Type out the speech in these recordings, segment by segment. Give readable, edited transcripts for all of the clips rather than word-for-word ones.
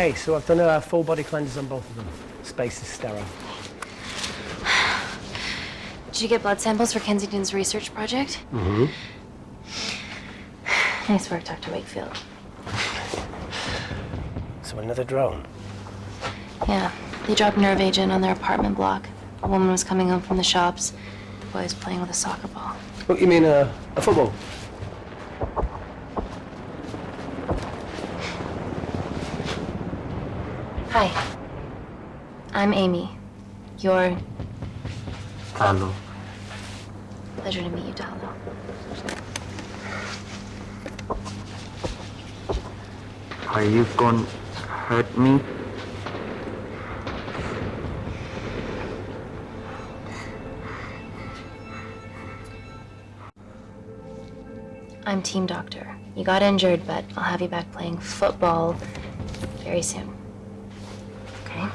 Okay, so I've done full body cleanses on both of them. Space is sterile. Did you get blood samples for Kensington's research project? Mm-hmm. Nice work, Dr. Wakefield. So another drone? Yeah, they dropped nerve agent on their apartment block. A woman was coming home from the shops. The boy was playing with a soccer ball. What, you mean a football? Hi. I'm Amy. You're... Hello. Pleasure to meet you, Talo. Are you gonna hurt me? I'm team doctor. You got injured, but I'll have you back playing football very soon. Okay?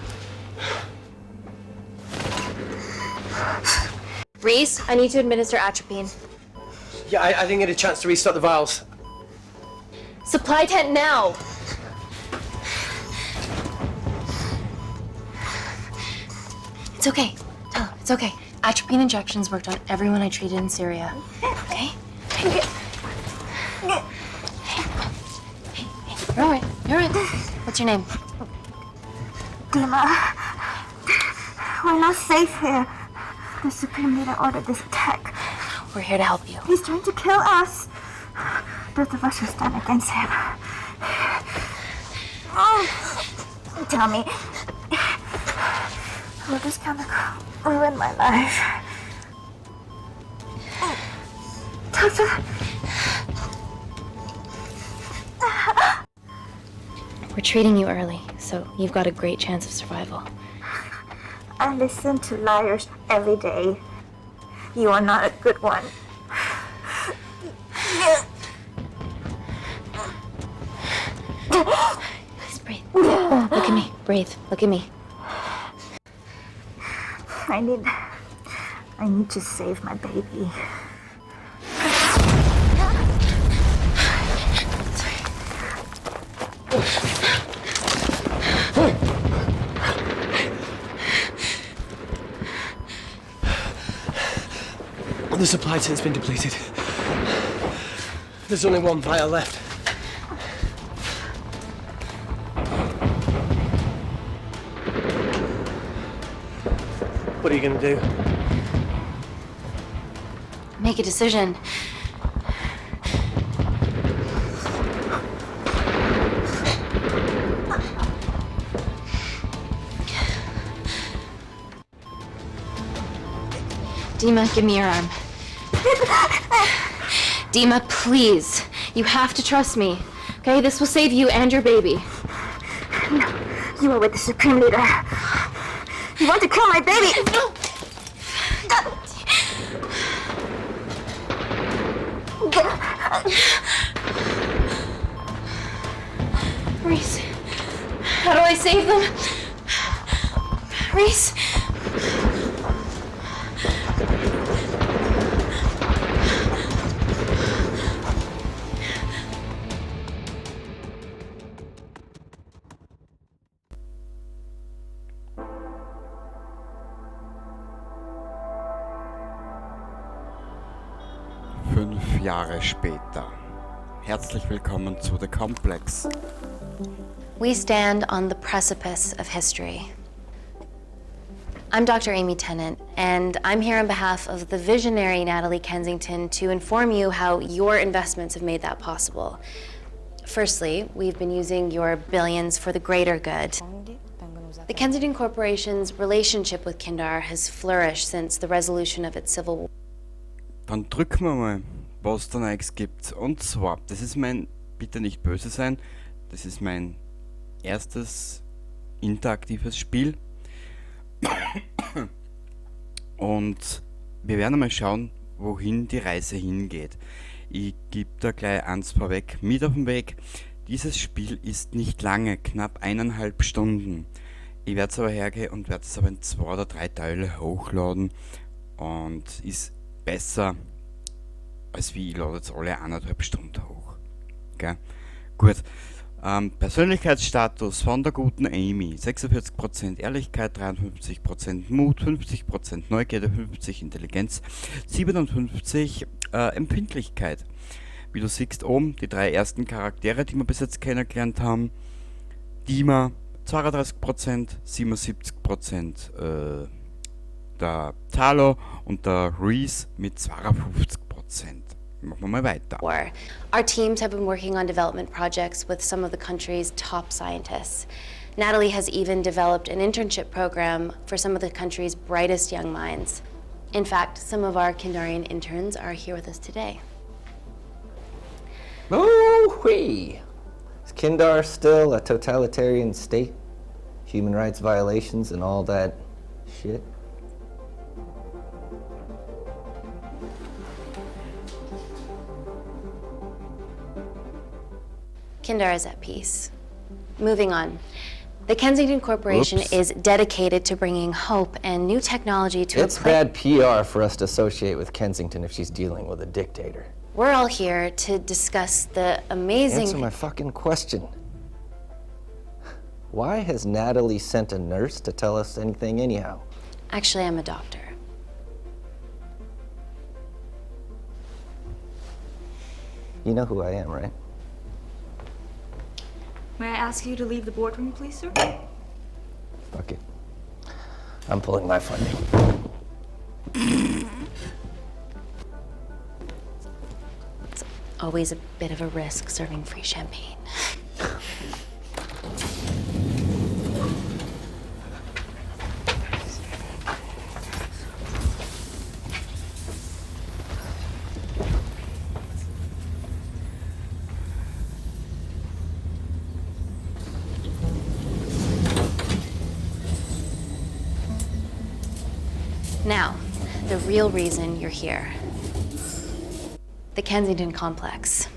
Reese, I need to administer atropine. Yeah, I didn't get a chance to restock the vials. Supply tent now! It's okay. Tell him, it's okay. Atropine injections worked on everyone I treated in Syria. Okay? Hey, you're all right. You're all right. What's your name? Dima, we're not safe here. The Supreme Leader ordered this attack. We're here to help you. He's trying to kill us. Both of us will stand against him. Oh, tell me, will this chemical ruin my life? Doctor? We're treating you early, so you've got a great chance of survival. I listen to liars every day. You are not a good one. Please breathe. Look at me. Breathe. Look at me. I need to save my baby. The supply tent's been depleted. There's only one vial left. What are you gonna do? Make a decision. Dima, give me your arm. Dima, please. You have to trust me. Okay, this will save you and your baby. No, you are with the Supreme Leader. You want to kill my baby? No. Reese, how do I save them? Reese. Fünf Jahre später. Herzlich willkommen zu The Complex. We stand on the precipice of history. I'm Dr. Amy Tennant, and I'm here on behalf of the visionary Natalie Kensington to inform you how your investments have made that possible. Firstly, we've been using your billions for the greater good. The Kensington Corporation's relationship with Kindar has flourished since the resolution of its civil war. Dann drücken wir mal, was da Neues gibt. Und zwar, das ist mein, bitte nicht böse sein, das ist mein erstes interaktives Spiel. Und wir werden mal schauen, wohin die Reise hingeht. Ich gebe da gleich eins vorweg mit auf den Weg. Dieses Spiel ist nicht lange, knapp 1,5 Stunden. Ich werde es aber hergehen und werde es aber in 2 oder 3 Teile hochladen. Und ist besser, als wie ich lade jetzt alle 1,5 Stunden hoch. Okay? Gut, Persönlichkeitsstatus von der guten Amy: 46% Ehrlichkeit, 53% Mut, 50% Neugierde, 50% Intelligenz, 57% Empfindlichkeit. Wie du siehst oben, die 3 ersten Charaktere, die wir bis jetzt kennengelernt haben: Dima 32%, 77% der Talo und der Reese mit 52%. Machen wir mal weiter. Our teams have been working on development projects with some of the country's top scientists. Natalie has even developed an internship program for some of the country's brightest young minds. In fact, some of our Kindarian interns are here with us today. Ooh-wee! Is Kindar still a totalitarian state? Human rights violations and all that shit? Kindar is at peace. Moving on. The Kensington Corporation is dedicated to bringing hope and new technology to It's bad PR for us to associate with Kensington if she's dealing with a dictator. We're all here to discuss the amazing... Answer my fucking question. Why has Natalie sent a nurse to tell us anything anyhow? Actually, I'm a doctor. You know who I am, right? May I ask you to leave the boardroom, please, sir? Fuck it. I'm pulling my funding. It's always a bit of a risk serving free champagne. Now, the real reason you're here. The Kensington Complex.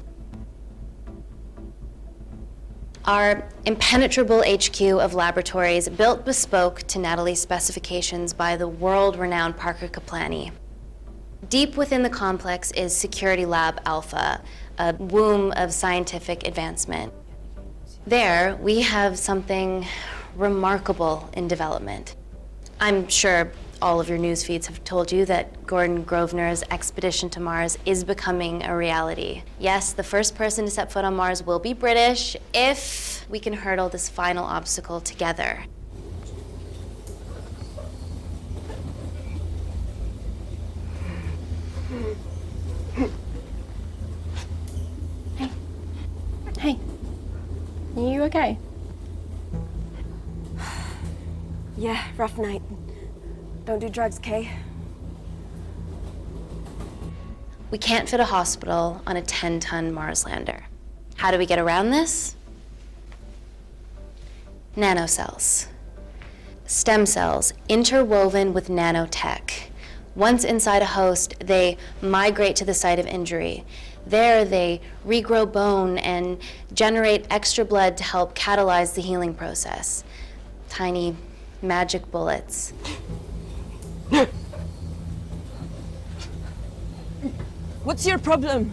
Our impenetrable HQ of laboratories built bespoke to Natalie's specifications by the world-renowned Parker Kaplani. Deep within the complex is Security Lab Alpha, a womb of scientific advancement. There, we have something remarkable in development. I'm sure all of your news feeds have told you that Gordon Grosvenor's expedition to Mars is becoming a reality. Yes, the first person to set foot on Mars will be British if we can hurdle this final obstacle together. Hey. Hey. Are you okay? Yeah, rough night. Don't do drugs, Kay. We can't fit a hospital on a 10-ton Mars lander. How do we get around this? Nanocells. Stem cells interwoven with nanotech. Once inside a host, they migrate to the site of injury. There, they regrow bone and generate extra blood to help catalyze the healing process. Tiny magic bullets. What's your problem?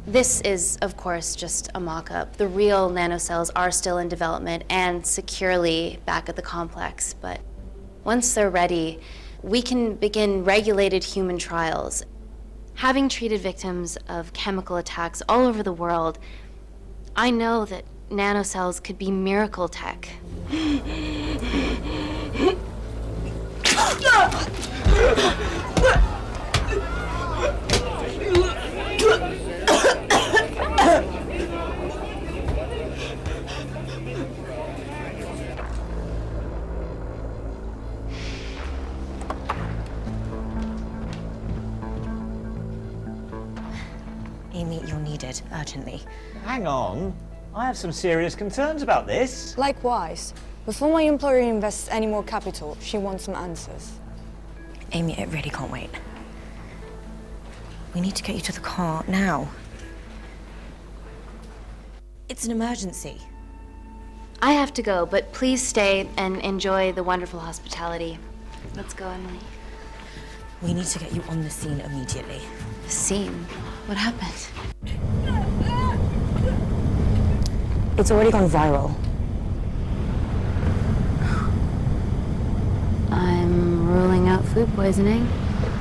This is, of course, just a mock-up. The real nanocells are still in development and securely back at the complex, but once they're ready, we can begin regulated human trials. Having treated victims of chemical attacks all over the world, I know that nanocells could be miracle tech. Amy, you're needed urgently. Hang on. I have some serious concerns about this. Likewise. Before my employer invests any more capital, she wants some answers. Amy, it really can't wait. We need to get you to the car now. It's an emergency. I have to go, but please stay and enjoy the wonderful hospitality. Let's go, Emily. We need to get you on the scene immediately. Scene? What happened? It's already gone viral. I'm ruling out food poisoning.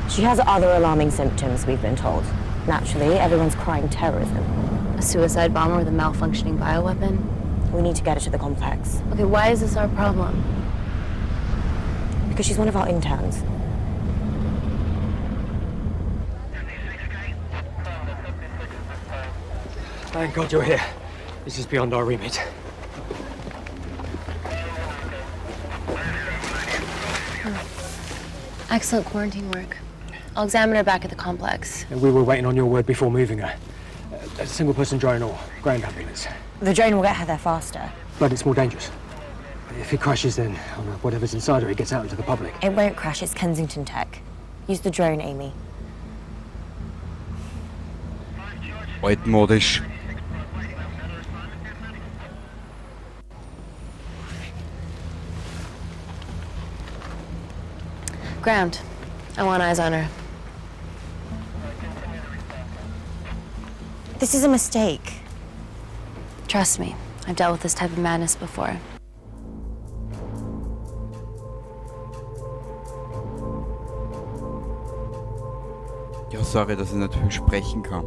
She has other alarming symptoms, we've been told. Naturally, everyone's crying terrorism. A suicide bomber with a malfunctioning bioweapon? We need to get her to the complex. Okay, why is this our problem? Because she's one of our interns. Thank God you're here. This is beyond our remit. Excellent quarantine work. I'll examine her back at the complex. And we were waiting on your word before moving her. A single-person drone or ground ambulance. The drone will get her there faster. But it's more dangerous. If it crashes, then whatever's inside her, it gets out into the public. It won't crash, it's Kensington tech. Use the drone, Amy. Altmodisch. Ground. I want eyes on her. This is a mistake. Trust me, I've dealt with this type of madness before. Ja, sorry, dass ich nicht viel sprechen kann.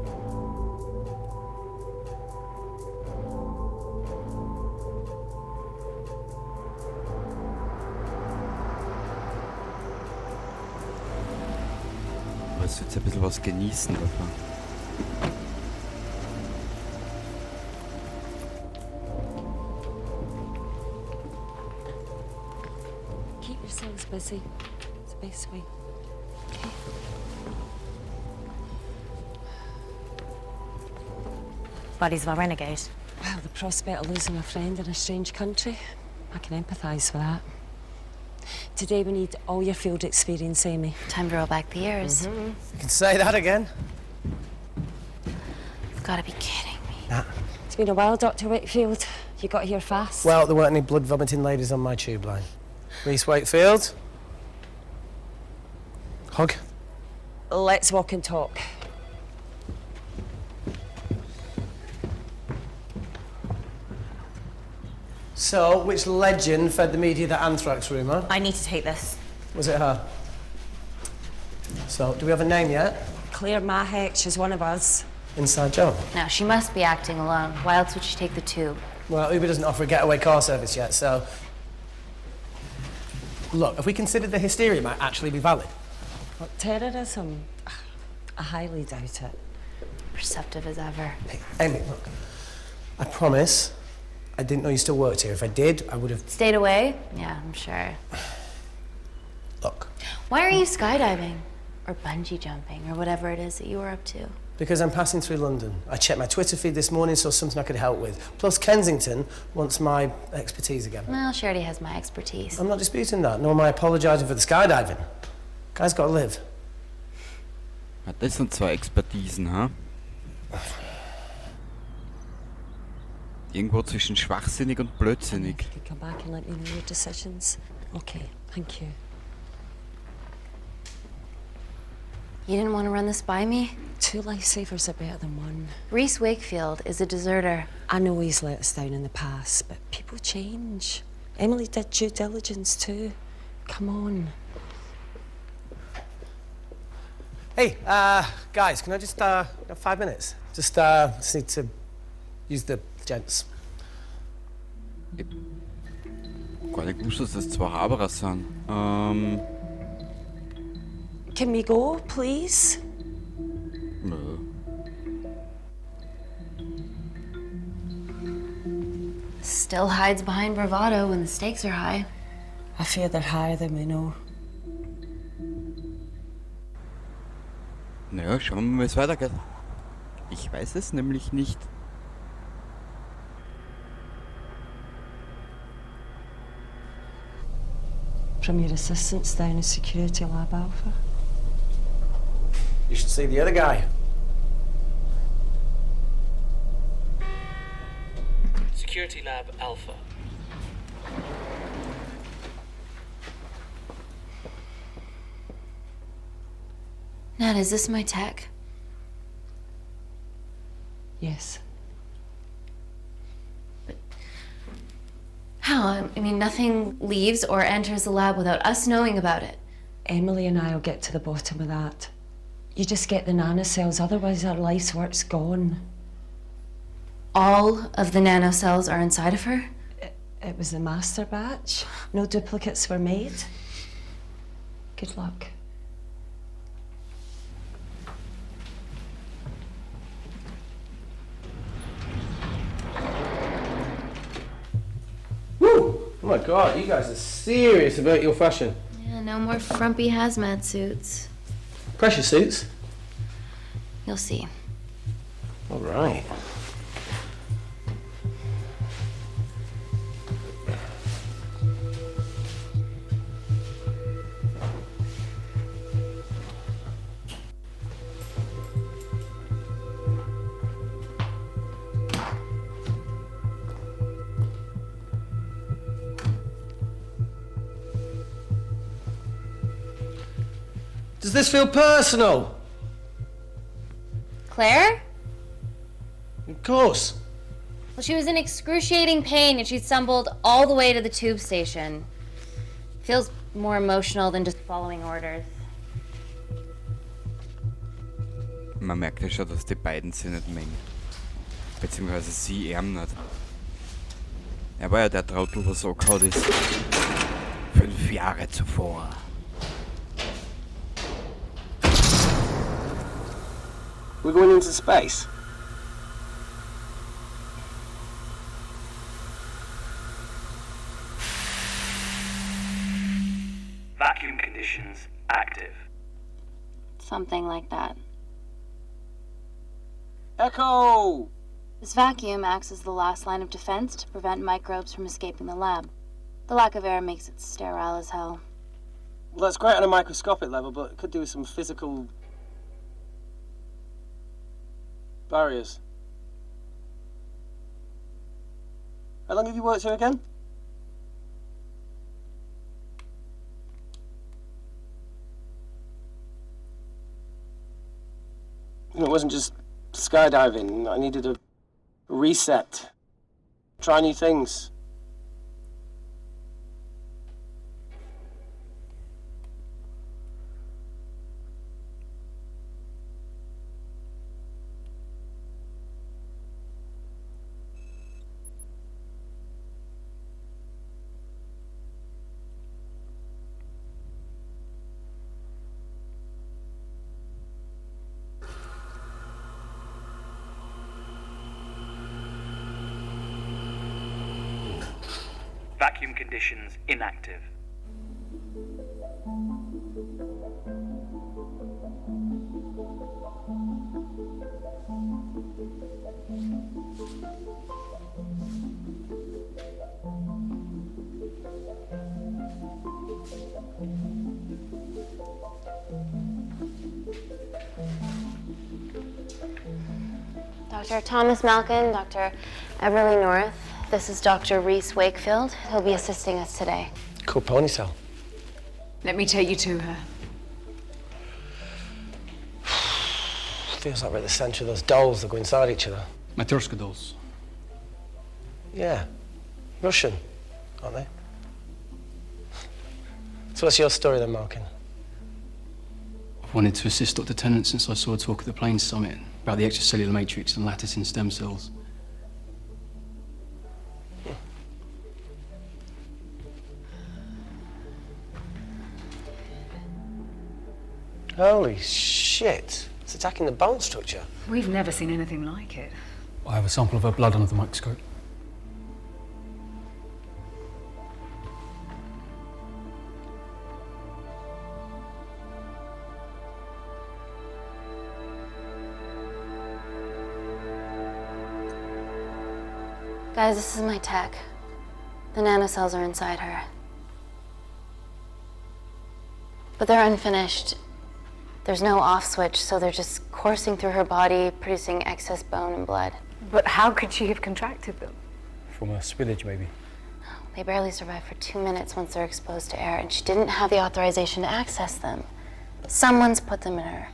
Aber es wird jetzt ein bisschen was genießen davon. Keep yourselves busy. It's the best way. Okay. Buddies of our renegade. Well, the prospect of losing a friend in a strange country, I can empathise with that. Today we need all your field experience, Amy. Time to roll back the years. You can say that again. You've got to be kidding me. Nah. It's been a while, Dr. Wakefield. You got here fast. Well, there weren't any blood-vomiting ladies on my tube line. Reese Wakefield. Hug. Let's walk and talk. So, which legend fed the media the anthrax rumour? I need to take this. Was it her? So, do we have a name yet? Claire Mahek, she's one of us. Inside job. Now, she must be acting alone. Why else would she take the tube? Well, Uber doesn't offer a getaway car service yet, so... Look, if we considered the hysteria might actually be valid. What, terrorism? I highly doubt it. Perceptive as ever. Hey, Amy, look. I promise I didn't know you still worked here. If I did, I would have... Stayed away? Yeah, I'm sure. Look. Why are you skydiving? Or bungee jumping, or whatever it is that you were up to? Because I'm passing through London. I checked my Twitter feed this morning, saw something I could help with. Plus, Kensington wants my expertise again. Well, she already has my expertise. I'm not disputing that, nor am I apologising for the skydiving. Guy's got to live. Ja, das sind zwei Expertisen, ha? Irgendwo zwischen schwachsinnig und blödsinnig. You come back and let me know your decisions. Okay, thank you. You didn't want to run this by me? 2 lifesavers are better than 1. Reese Wakefield is a deserter. I know he's let us down in the past, but people change. Emily did due diligence too. Come on. Hey, guys, can I just, have 5 minutes? Just need to use the gents. Gar nicht gewusst, dass das zwei Haberer sind. Can we go, please? Nö. Still hides behind bravado when the stakes are high. I fear they're higher than we know. Naja, schauen wir mal, wie es weitergeht. Ich weiß es nämlich nicht. From your assistants down in Security Lab Alpha. You should see the other guy. Security Lab Alpha. Nat, is this my tech? Yes. How? I mean, nothing leaves or enters the lab without us knowing about it. Emily and I'll get to the bottom of that. You just get the nanocells, otherwise our life's work's gone. All of the nanocells are inside of her? It was the master batch. No duplicates were made. Good luck. Woo! Oh my god, you guys are serious about your fashion. Yeah, no more frumpy hazmat suits. Pressure suits? You'll see. All right. Does this feel personal? Claire? Of course. Well, she was in excruciating pain and she stumbled all the way to the tube station. Feels more emotional than just following orders. Man merkt ja schon, dass die beiden sich nicht mengen. Beziehungsweise sie ihm nicht. Er war ja der Trottel, was so gehaut ist. 5 Jahre zuvor. We're going into space. Vacuum conditions active. Something like that. Echo! This vacuum acts as the last line of defense to prevent microbes from escaping the lab. The lack of air makes it sterile as hell. Well, that's great on a microscopic level, but it could do with some physical barriers. How long have you worked here again? It wasn't just skydiving. I needed a reset. Try new things. Vacuum conditions inactive. Dr. Thomas Malkin, Dr. Everly North. This is Dr. Reese Wakefield. He'll be assisting us today. Cool ponytail. Let me take you to her. Feels like we're at the centre of those dolls that go inside each other. Matryoshka dolls. Yeah. Russian, aren't they? So what's your story then, Malkin? I've wanted to assist Dr. Tennant since I saw a talk at the Plains Summit about the extracellular matrix and lattice in stem cells. Holy shit. It's attacking the bone structure. We've never seen anything like it. I have a sample of her blood under the microscope. Guys, this is my tech. The nanocells are inside her. But they're unfinished. There's no off switch, so they're just coursing through her body, producing excess bone and blood. But how could she have contracted them? From a spillage, maybe. They barely survive for 2 minutes once they're exposed to air, and she didn't have the authorization to access them. Someone's put them in her.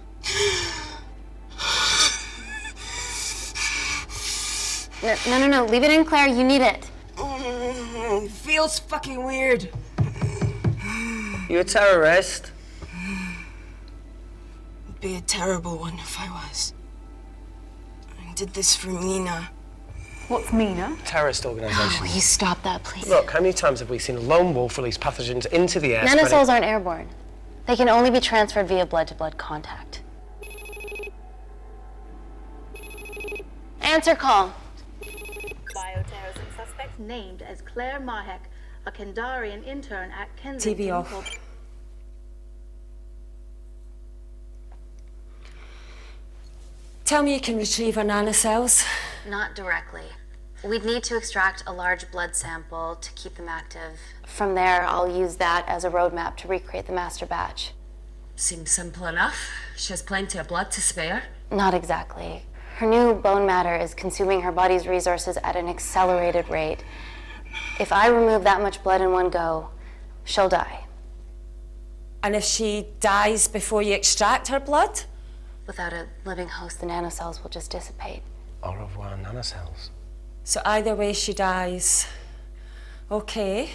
No. Leave it in, Claire. You need it. It feels fucking weird. You a terrorist? It'd be a terrible one if I was. I did this for Mina. What's Mina? Terrorist organisation. Will you stop that, please? Look, how many times have we seen a lone wolf release pathogens into the air? Nanocells aren't airborne. They can only be transferred via blood-to-blood contact. Answer call. Bioterrorism suspect named as Claire Mahek, a Kandarian intern at Kensington. TV off. Tell me you can retrieve our nanocells. Not directly. We'd need to extract a large blood sample to keep them active. From there, I'll use that as a roadmap to recreate the master batch. Seems simple enough. She has plenty of blood to spare. Not exactly. Her new bone matter is consuming her body's resources at an accelerated rate. If I remove that much blood in one go, she'll die. And if she dies before you extract her blood? Without a living host, the nanocells will just dissipate. Au revoir, nanocells. So either way she dies. Okay.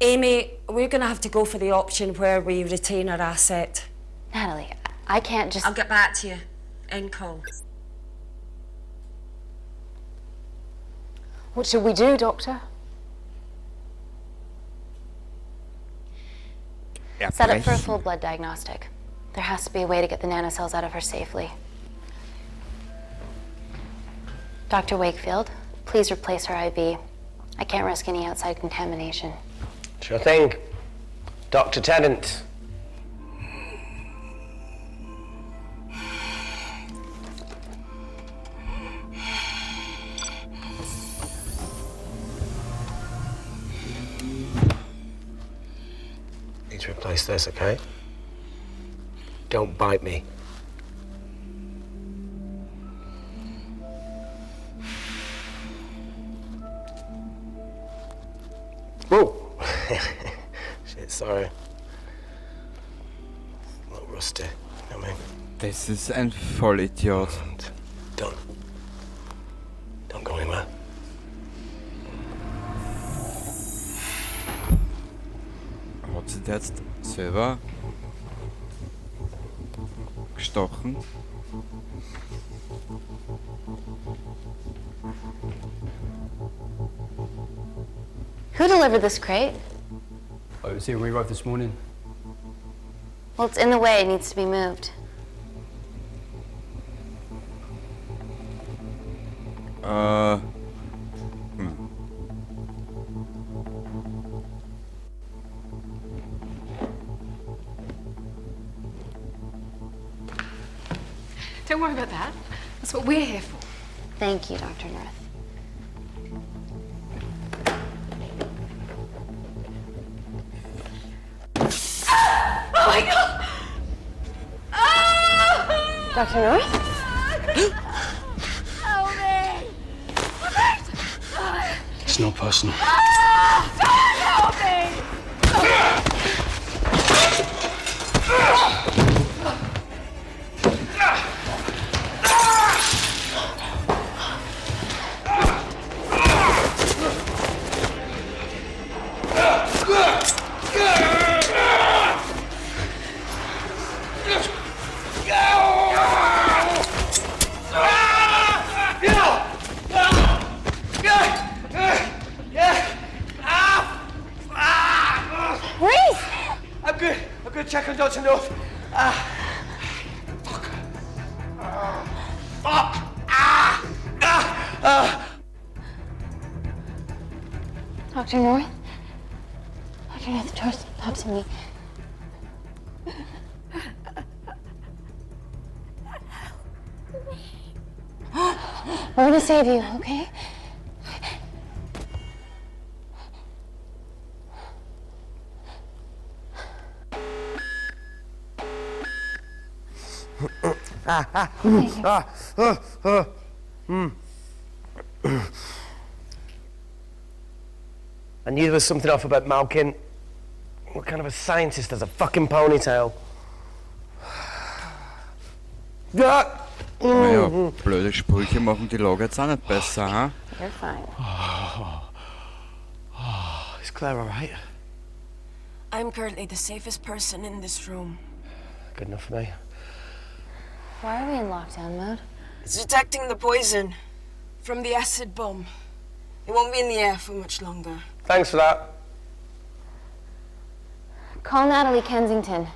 Amy, we're gonna have to go for the option where we retain our asset. Natalie, I can't just... I'll get back to you. End call. What should we do, Doctor? Set up for a full blood diagnostic. There has to be a way to get the nanocells out of her safely. Dr. Wakefield, please replace her IV. I can't risk any outside contamination. Sure thing. Dr. Tennant. Need to replace this, okay? Don't bite me. Whoa! Shit, sorry. A little rusty, you know what I mean? Das ist ein Vollidiot. Don't go anywhere. Hat sie jetzt selber gestochen? Who delivered this crate? Oh, it was here when we arrived this morning. Well, it's in the way. It needs to be moved. Don't worry about that. That's what we're here for. Thank you, Dr. North. Oh my God! Dr. North? Help me! It's not personal. Help me! I'm good. Check on Dr. North. Fuck. Fuck. Dr. North? Dr. North, trust me. We're gonna save you, okay? I knew there was something off about Malkin. What kind of a scientist has a fucking ponytail? Naja, blöde Sprüche machen die Lage jetzt auch nicht besser, ha? You're fine. Is Claire all right? I'm currently the safest person in this room. Good enough for me. Why are we in lockdown mode? It's detecting the poison from the acid bomb. It won't be in the air for much longer. Thanks for that. Call Natalie Kensington.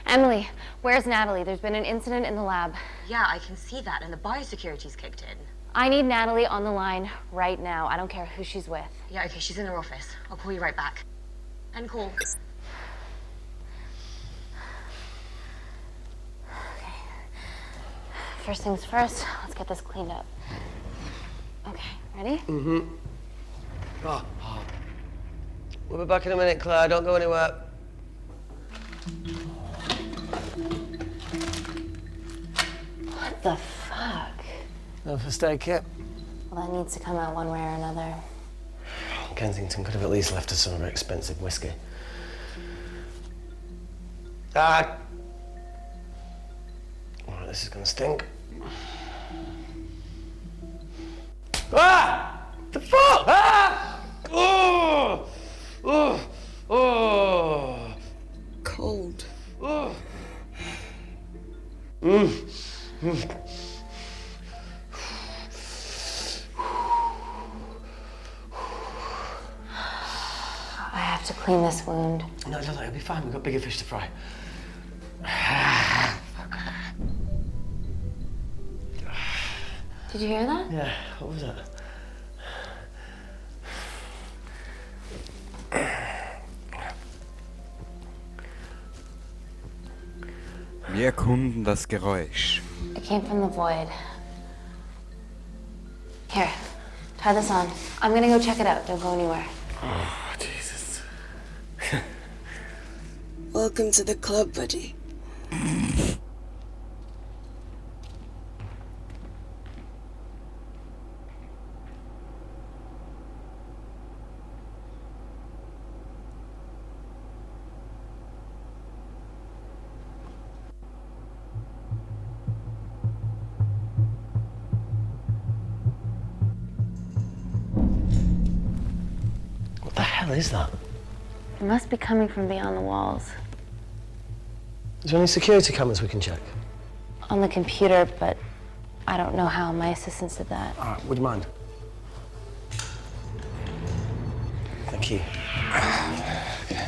Emily, where's Natalie? There's been an incident in the lab. Yeah, I can see that, and the biosecurity's kicked in. I need Natalie on the line right now. I don't care who she's with. Yeah, okay, she's in her office. I'll call you right back. End call. Okay. First things first, let's get this cleaned up. Okay, ready? Mm-hmm. Oh. We'll be back in a minute, Claire. Don't go anywhere. What the fuck? No first aid kit. Well, that needs to come out one way or another. Kensington could have at least left us some of her expensive whiskey. Ah! Alright, this is gonna stink. Ah! The fuck? Ah! Oh! Oh! Oh! Cold. Oh! I have to clean this wound. No, it'll be fine. We've got bigger fish to fry. Did you hear that? Yeah, what was that? Wir erkunden das Geräusch. It came from the void. Here, try this on. I'm gonna go check it out. Don't go anywhere. Oh, Jesus. Welcome to the club, buddy. What the hell is that? It must be coming from beyond the walls. Is there any security cameras we can check? On the computer, but I don't know how. My assistants did that. All right, would you mind? Thank you. Okay.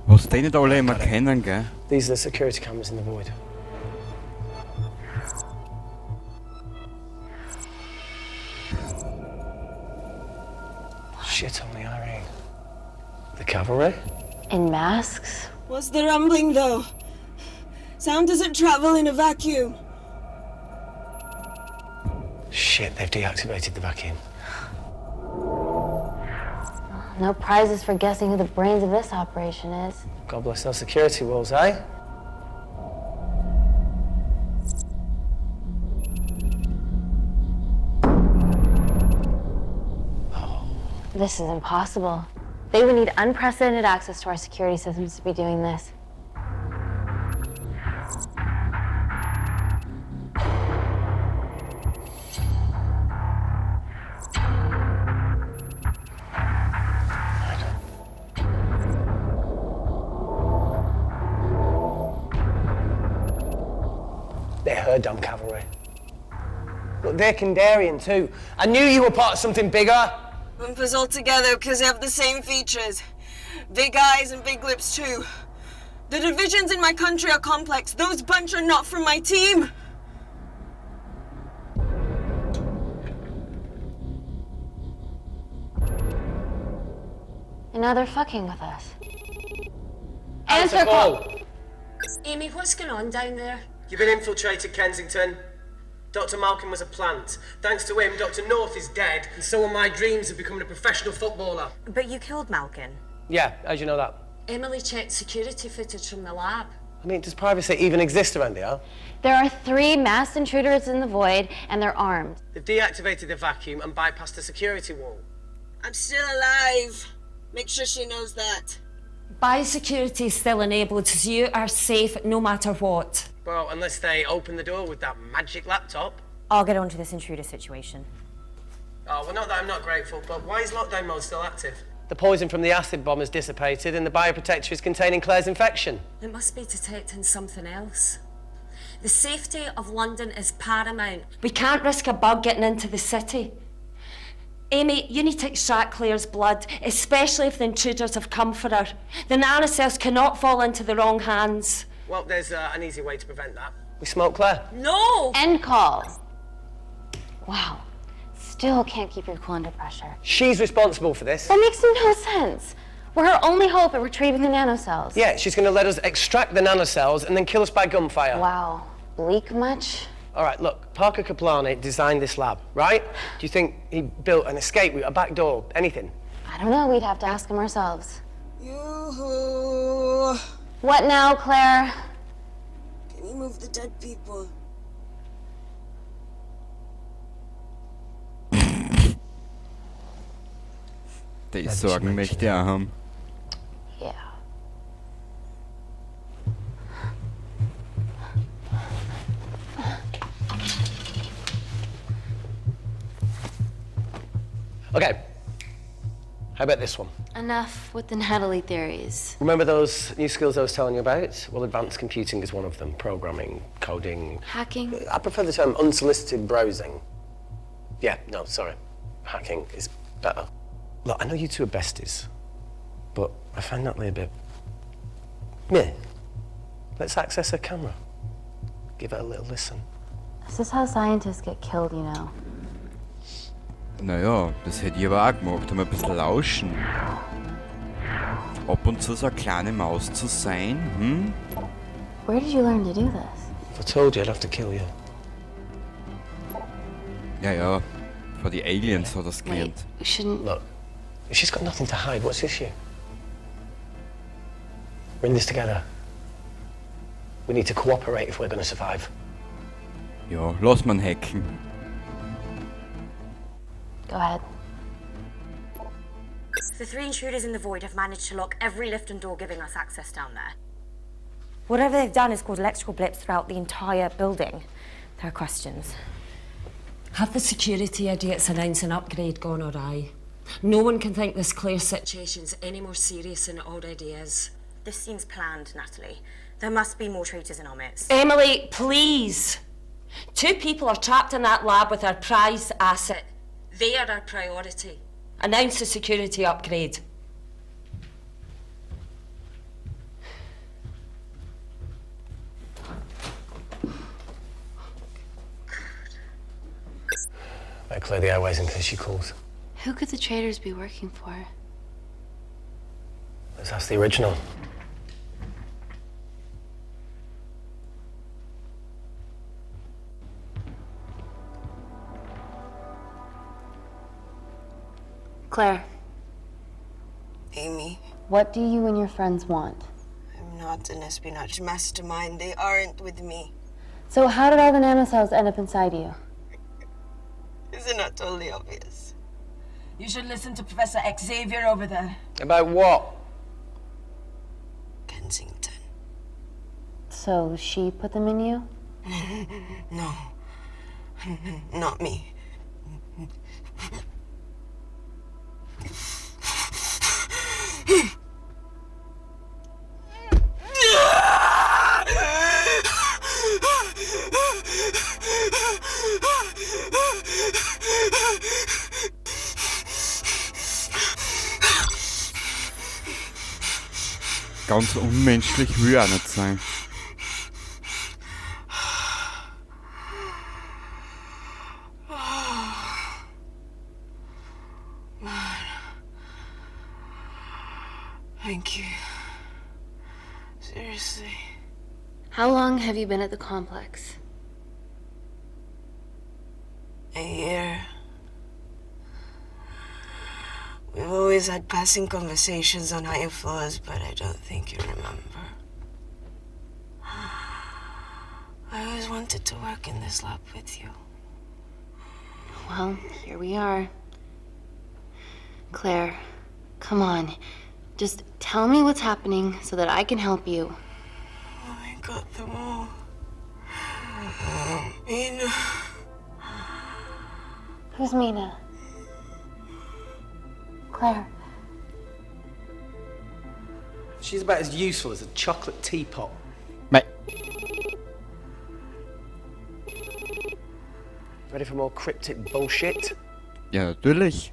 Was die nicht alle immer kennen, gell? These are the security cameras in the void. Shit on the IRA. The cavalry? In masks? What's the rumbling, though? Sound doesn't travel in a vacuum. Shit, they've deactivated the vacuum. No prizes for guessing who the brains of this operation is. God bless those security walls, eh? This is impossible. They would need unprecedented access to our security systems to be doing this. They're her damn cavalry. Look, they're Kandarian too. I knew you were part of something bigger. Lump us all together because they have the same features. Big eyes and big lips too. The divisions in my country are complex. Those bunch are not from my team. And now they're fucking with us. Answer call. Amy, what's going on down there? You've been infiltrated, Kensington. Dr. Malkin was a plant. Thanks to him, Dr. North is dead, and so are my dreams of becoming a professional footballer. But you killed Malkin. Yeah, how'd you know that? Emily checked security footage from the lab. I mean, does privacy even exist around here? There are 3 masked intruders in the void, and they're armed. They've deactivated the vacuum and bypassed the security wall. I'm still alive. Make sure she knows that. Biosecurity is still enabled, so you are safe no matter what. Well, unless they open the door with that magic laptop. I'll get onto this intruder situation. Oh, well, not that I'm not grateful, but why is lockdown mode still active? The poison from the acid bomb has dissipated and the bioprotector is containing Claire's infection. It must be detecting something else. The safety of London is paramount. We can't risk a bug getting into the city. Amy, you need to extract Claire's blood, especially if the intruders have come for her. The nanocells cannot fall into the wrong hands. Well, there's an easy way to prevent that. We smoke Claire. No! End call. Wow. Still can't keep your cool under pressure. She's responsible for this. That makes no sense. We're her only hope at retrieving the nanocells. Yeah, she's going to let us extract the nanocells and then kill us by gunfire. Wow. Bleak much? All right, look, Parker Kaplani designed this lab, right? Do you think he built an escape route, a back door, anything? I don't know. We'd have to ask him ourselves. Yoo-hoo. What now, Claire? Can you move the dead people? Die Sorgen möchte er haben. Yeah. Okay. How about this one? Enough with the Natalie theories. Remember those new skills I was telling you about? Well, advanced computing is one of them. Programming, coding. Hacking? I prefer the term unsolicited browsing. Yeah, no, sorry. Hacking is better. Look, I know you two are besties, but I find Natalie a bit... meh. Let's access her camera. Give her a little listen. This is how scientists get killed, you know. Naja, das hätte ich aber auch gemacht, um ein bisschen lauschen. Ab und zu so eine kleine Maus zu sein, hm? Where did you learn to do this? If I told you, I'd have to kill you. Ja, ja, vor die Aliens hat das gelernt. We shouldn't... Look, she's got nothing to hide. What's the issue? We're in this together. We need to cooperate if we're going to survive. Ja, lass man hacken. Go ahead. The 3 intruders in the void have managed to lock every lift and door giving us access down there. Whatever they've done is caused electrical blips throughout the entire building. There are questions. Have the security idiots announced an upgrade gone awry? No one can think this Claire situation's any more serious than it already is. This seems planned, Natalie. There must be more traitors in our midst. Emily, please! 2 people are trapped in that lab with our prized asset. They are our priority. Announce the security upgrade. Better clear the airways in case she calls. Who could the traitors be working for? Let's ask the original. Claire, Amy, what do you and your friends want? I'm not an espionage mastermind. They aren't with me. So how did all the nanocells end up inside you? Isn't that totally obvious? You should listen to Professor Xavier over there. About what? Kensington. So she put them in you? No. Not me. Ganz unmenschlich will er nicht sein. Thank you. Seriously. How long have you been at the complex? A year. We've always had passing conversations on higher floors, but I don't think you remember. I always wanted to work in this lab with you. Well, here we are. Claire, Come on. Just tell me what's happening so that I can help you. I got them all. Mina. Who's Mina? Claire. She's about as useful as a chocolate teapot. Mate. Ready for more cryptic bullshit? Ja, natürlich.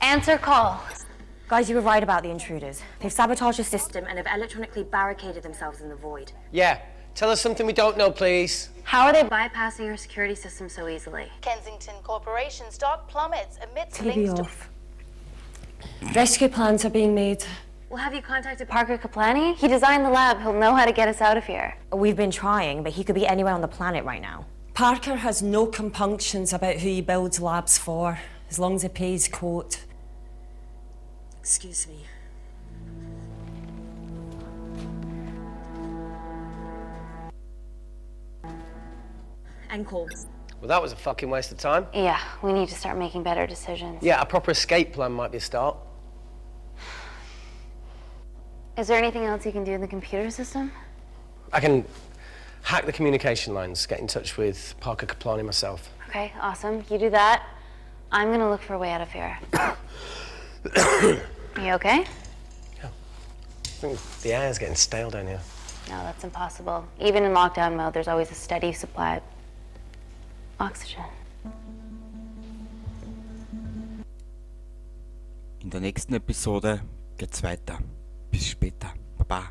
Answer call. Guys, you were right about the intruders. They've sabotaged the system And have electronically barricaded themselves in the void. Yeah, tell us something we don't know, please. How are they bypassing your security system so easily? Kensington Corporation stock plummets amidst TV links to off. Rescue plans are being made. Well, have you contacted Parker Kaplani? He designed the lab. He'll know how to get us out of here. We've been trying, but he could be anywhere on the planet right now. Parker has no compunctions about who he builds labs for, as long as he pays quote. Excuse me. End call. Well, that was a fucking waste of time. Yeah, we need to start making better decisions. Yeah, a proper escape plan might be a start. Is there anything else you can do in the computer system? I can hack the communication lines, get in touch with Parker Kaplani myself. Okay, awesome. You do that. I'm gonna look for a way out of here. You okay? Yeah. I think the air's getting stale down here. No, that's impossible. Even in lockdown mode, there's always a steady supply of oxygen. In der nächsten Episode geht's weiter. Bis später. Baba.